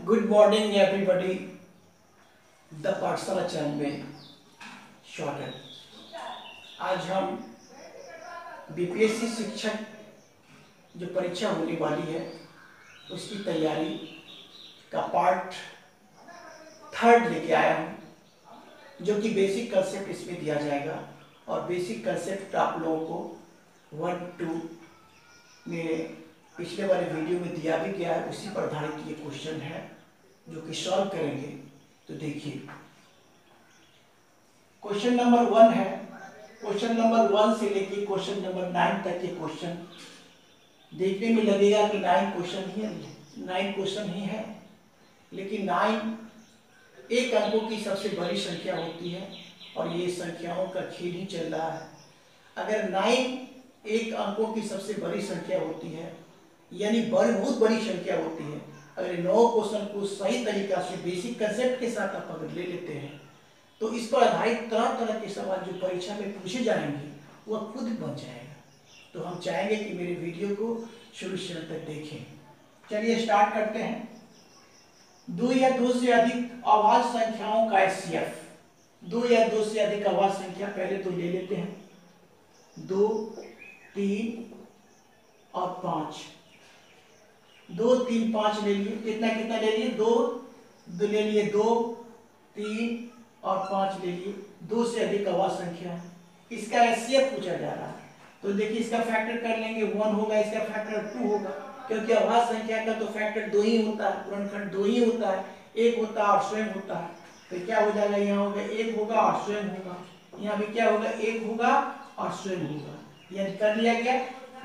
Good morning everybody. The पाठशाला channel में स्वागत। आज हम बीपीएससी शिक्षक जो परीक्षा होने वाली है उसकी तैयारी का पार्ट 3 लेके आया हूँ, जो कि बेसिक कंसेप्ट इसमें दिया जाएगा। और बेसिक कंसेप्ट आप लोगों को 1-2 में पिछले वाले वीडियो में दिया भी गया है, उसी पर आधारित ये क्वेश्चन है जो कि सॉल्व करेंगे। तो देखिए, क्वेश्चन नंबर 1 है। क्वेश्चन नंबर 1 से लेके क्वेश्चन नंबर 9 तक के क्वेश्चन देखने में लगेगा कि 9 क्वेश्चन ही है, लेकिन 9 एक अंकों की सबसे बड़ी संख्या होती है और ये संख्याओं का खेल ही चल रहा है। अगर 9 एक अंकों की सबसे बड़ी संख्या होती है, यानी बहुत बड़ी संख्या होती है, अगर 9 क्वेश्चन को सही तरीका से बेसिक कंसेप्ट के साथ आप अगर ले लेते हैं तो इस पर आधारित तरह तरह के सवाल जो परीक्षा में पूछे जाएंगे वह खुद बन जाएगा। तो हम चाहेंगे कि मेरे वीडियो को शुरू से अंत तक देखें। चलिए स्टार्ट करते हैं। 2 या 2 से अधिक अभाज्य संख्याओं का HCF। 2 या 2 से अधिक अभाज्य संख्या पहले तो ले लेते हैं। 2, 3 और 5। 2, 3, 5 ले लिए। कितना ले लिए? 2 ले लिए, 2, 3 और 5 ले लिए। 2 से अधिक अभाज्य संख्या है, इसका HCF पूछा जा रहा है। तो देखिए, इसका फैक्टर कर लेंगे, 1 होगा, इसका फैक्टर 2 होगा, क्योंकि अभाज्य संख्या का तो फैक्टर 2 ही होता है, पूर्णखंड 2 ही होता है, 1 होता है और स्वयं होता है। तो क्या हो जाएगा? यहाँ होगा 1 होगा और स्वयं होगा, यहाँ भी क्या होगा? 1 होगा और स्वयं होगा। यानी कर लिया गया।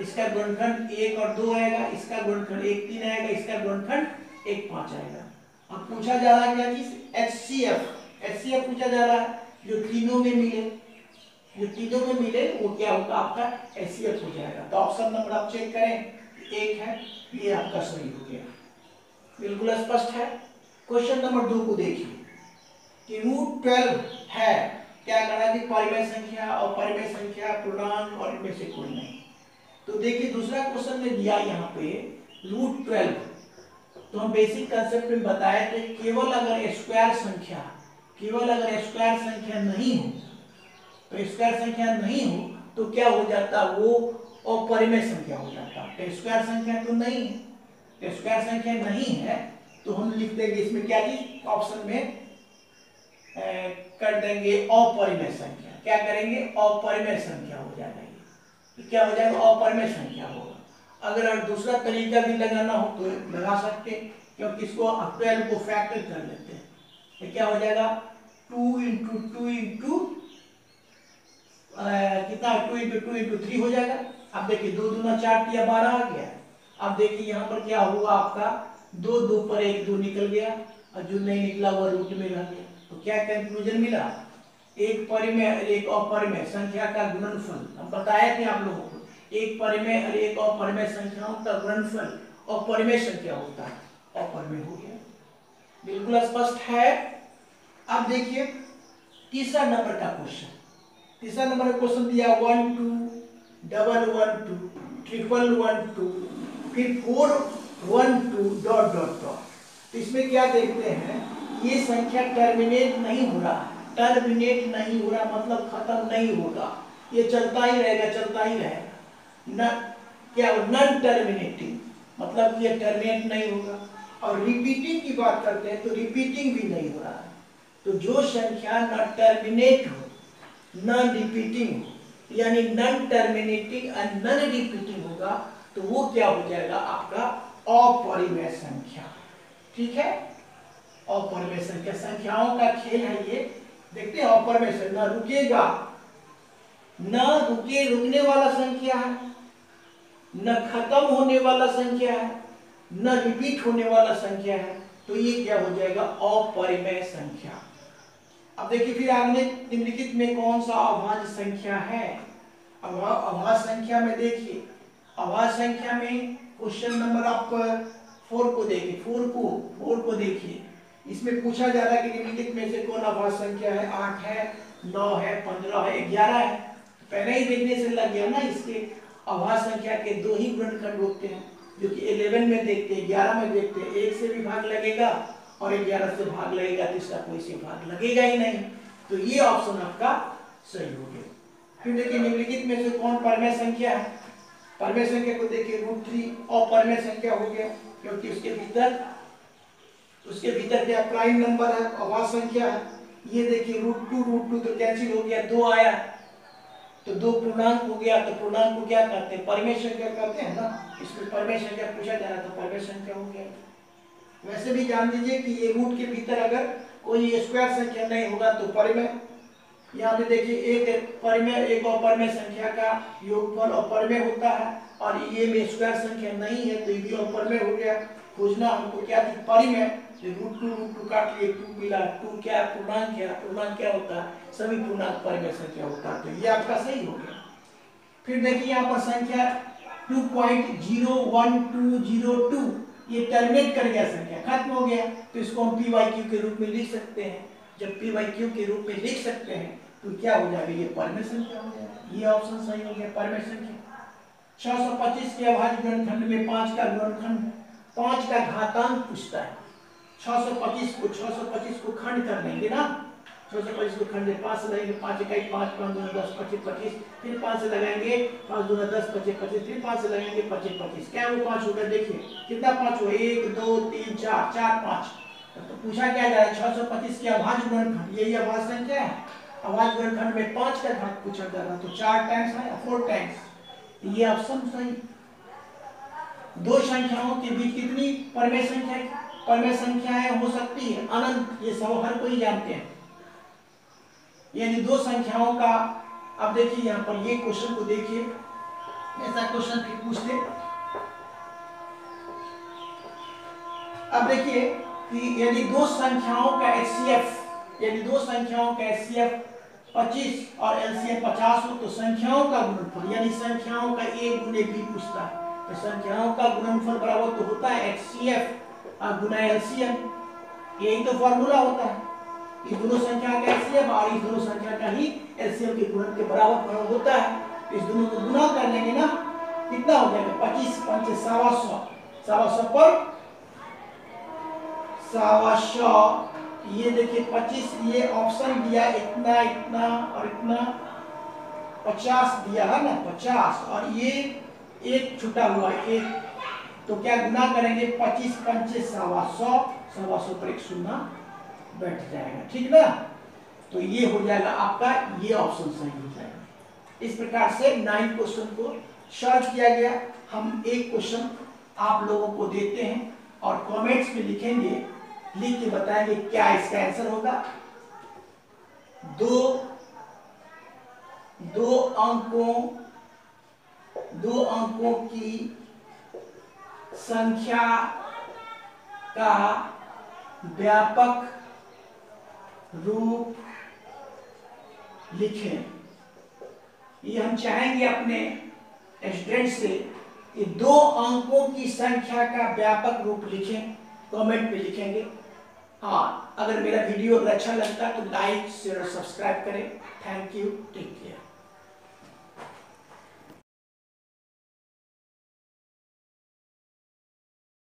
इसका गुणनखंड 1 और 2 आएगा, इसका गुणनखंड 1, 3 आएगा, इसका गुणनखंड 1, 5 आएगा। अब पूछा जा रहा है क्या चीज? HCF पूछा जा रहा है। जो तीनों में मिले वो क्या होगा? आपका HCF हो जाएगा। तो ऑप्शन नंबर आप चेक करें, 1 है, ये आपका सही हो गया। बिल्कुल स्पष्ट है। क्वेश्चन नंबर 2 को देखिए कि √12 है, क्या करना है? परिमेय संख्या और परिमेय संख्या पूर्णांक और इनमें से कोई नहीं। तो देखिए, दूसरा क्वेश्चन में दिया यहाँ पे √12। तो हम बेसिक कंसेप्ट में बताए थे, केवल अगर स्क्वायर संख्या नहीं हो, तो स्क्वायर संख्या नहीं हो तो क्या हो जाता? वो अपरिमेय संख्या हो जाता। तो स्क्वायर संख्या तो नहीं है, तो स्क्वायर संख्या नहीं है तो हम लिख देंगे इसमें क्या चीज? ऑप्शन में कर देंगे अपरिमेय संख्या। क्या करेंगे? अपरिमेय संख्या हो जाएगा। तो क्या हो जाएगा? अपरिमेय संख्या होगा। अगर दूसरा तरीका भी लगाना हो तो लगा सकते हैं, क्योंकि इसको 12 को फैक्टर कर लेते हैं। तो क्या हो जाएगा? 2 इंटू 2 इंटू कितना? 2 इंटू 2 इंटू 3 हो जाएगा। अब देखिए, 2 दूना 4 तिया 12 आ गया। अब देखिए यहाँ पर क्या हुआ आपका? 2 2 पर 1 2 निकल गया और जो नहीं निकला वो रूट में रह गया। तो क्या कंक्लूजन मिला? एक परिमेय एक अपरिमेय संख्या का गुणनफल, हम बताए थे आप लोगों को, एक परिमेय और एक अपरिमेय संख्याओं का गुणनफल अपरिमेय संख्या होता है। अपरिमेय हो गया। बिल्कुल स्पष्ट है। अब देखिए तीसरा नंबर का क्वेश्चन। तीसरा नंबर का क्वेश्चन दिया 1 2 1 1 2 ट्रिपल 1 2 फिर 4 1 2 डॉट डॉट डॉट। तो इसमें क्या देखते हैं? ये संख्या टर्मिनेट नहीं हो रहा है। टर्मिनेट नहीं हो रहा मतलब खत्म नहीं होगा, ये चलता ही रहेगा। न क्या? नॉन टर्मिनेटिंग मतलब ये टर्मिनेट नहीं होगा। और रिपीटिंग की बात करते हैं तो रिपीटिंग भी नहीं हो रहा है। तो जो संख्या न टर्मिनेट हो न रिपीटिंग हो, यानी नॉन टर्मिनेटिंग और नॉन रिपीटिंग होगा, तो वो क्या हो जाएगा? आपका अपरिमेय संख्या। ठीक है, अपरिमेय संख्या। संख्याओं का खेल है ये। देखते हैं, अपरिमेय संख्या न रुकेगा, रुकने वाला संख्या है, न खत्म होने वाला संख्या है, न रिपीट होने वाला संख्या है। तो ये क्या हो जाएगा? अपरिमेय संख्या। अब देखिए फिर आगे निम्नलिखित में कौन सा अभाज्य संख्या है? अभाज्य संख्या में देखिए, अभाज्य संख्या में क्वेश्चन नंबर आप 4 को देखिए। 4 को देखिए, इसमें पूछा जा रहा है कि निम्नलिखित में से कौन अभाज्य संख्या है? 8 है, 9 है, 15 है, 11 है। पहले ही देखने से लग गया ना, इसके अभाज्य संख्या के 2 ही गुणनखंड होते हैं। जो कि 11 में देखते हैं, 11 में देखते हैं, 1 से भी भाग लगेगा और 11 से भाग लगेगा तो इसका कोई से भाग लगेगा ही नहीं। तो ये ऑप्शन आपका सही हो गया। फिर देखिए निम्नलिखित में से कौन परमेय संख्या है? परमेय संख्या को देखिए √3 अपरमेय संख्या हो गया, क्योंकि उसके भीतर क्या प्राइम नंबर है, अभाज्य संख्या है। ये देखिए √2 तो कैंसिल हो गया, 2 आया तो 2 पूर्णांक हो गया, तो पूर्णांक को क्या कहते हैं? परमेय संख्या कहते हैं ना। इसमें परमेय संख्या पूछा जा रहा था, परमेय संख्या हो गया। वैसे भी जान लीजिए कि ये रूट के भीतर अगर कोई स्क्वायर संख्या नहीं होगा तो परमेय। यहाँ पे देखिए एक परमेय एक अपरमेय संख्या का योगफल अपरमेय होता है, और ये में स्क्वायर संख्या नहीं है तो ये भी अपरमेय हो गया। खोजना हमको क्या थी? परिमेय। √2 काट लिए, 2 मिला, 2 क्या पूर्णांक है, पूर्णांक क्या होता है? सभी पूर्णांक परमेय संख्या होता है, तो ये आपका सही हो गया। फिर देखिए यहाँ पर संख्या 2.01202 ये टर्मिनेट कर गया, संख्या खत्म हो गया, तो इसको हम p/q के रूप में लिख सकते हैं। जब p/q के रूप में लिख सकते हैं तो क्या हो जाएगा? ये परमेय संख्या हो जाएगा। ये ऑप्शन सही हो गया, परमेय संख्या। 625 के अभाज्य गुणनखंड में 5 का गुणनखंड, 5 का घातांक पूछता है। 625 को खंड कर लेंगे ना, 625 को खंड 5 से लगेंगे, 5 इकाई 5, 5 दूना 10, 25 25, फिर 5 से लगाएंगे, 5 दूना 10, 25 25, फिर 5 से लगाएंगे 25 25, क्या वो 5 हो गया? देखिए कितना 5 हुआ? 1 2 3 4, 4 5। तो पूछा क्या जा रहा है? 625 के अभाज्य गुणनखंड, यही अभाज्य संख्या है। अभाज्य गुणनखंड में 5 का घात पूछा जा रहा है, तो 4 टाइम्स है, 4 टाइम्स। ये ऑप्शन सही। दो संख्याओं के बीच कितनी परमेय संख्याएं हो सकती है? अनंत। ये सब हर कोई जानते हैं। यानी दो संख्याओं का, अब देखिए यहाँ पर ये क्वेश्चन को देखिए, ऐसा क्वेश्चन फिर पूछ ले। अब देखिए कि यदि दो संख्याओं का HCF 25 और LCM 50 हो तो संख्याओं का गुणनफल, यानी संख्याओं का A गुने B पूछता है, तो संख्याओं का गुणनफल बराबर तो होता है HCF गुना LCM। यही तो फॉर्मूला होता है। इस दोनों संख्या का LCM और इस दोनों संख्या का ही LCM के गुणन के बराबर होता है। इस दोनों को गुना कर लेंगे ना, कितना हो जाएगा? 25 5 125 पर 125। ये देखिए 25, ये ऑप्शन दिया इतना इतना और इतना, 50 दिया है ना, 50, और ये एक छुटा हुआ एक, तो क्या गुना करेंगे? 25 5 125 पर एक शून्य बैठ जाएगा, ठीक ना। तो ये हो जाएगा आपका, ये ऑप्शन सही हो जाएगा। इस प्रकार से 9 क्वेश्चन को सॉल्व किया गया। हम एक क्वेश्चन आप लोगों को देते हैं और कमेंट्स में लिखेंगे, लिख के बताएंगे क्या इसका आंसर होगा। दो अंकों की संख्या का व्यापक रूप लिखें। ये हम चाहेंगे अपने स्टूडेंट से कि 2 अंकों की संख्या का व्यापक रूप लिखें, कमेंट में लिखेंगे। हाँ, अगर मेरा वीडियो अच्छा लगता है तो लाइक शेयर और सब्सक्राइब करें। Thank you, take care.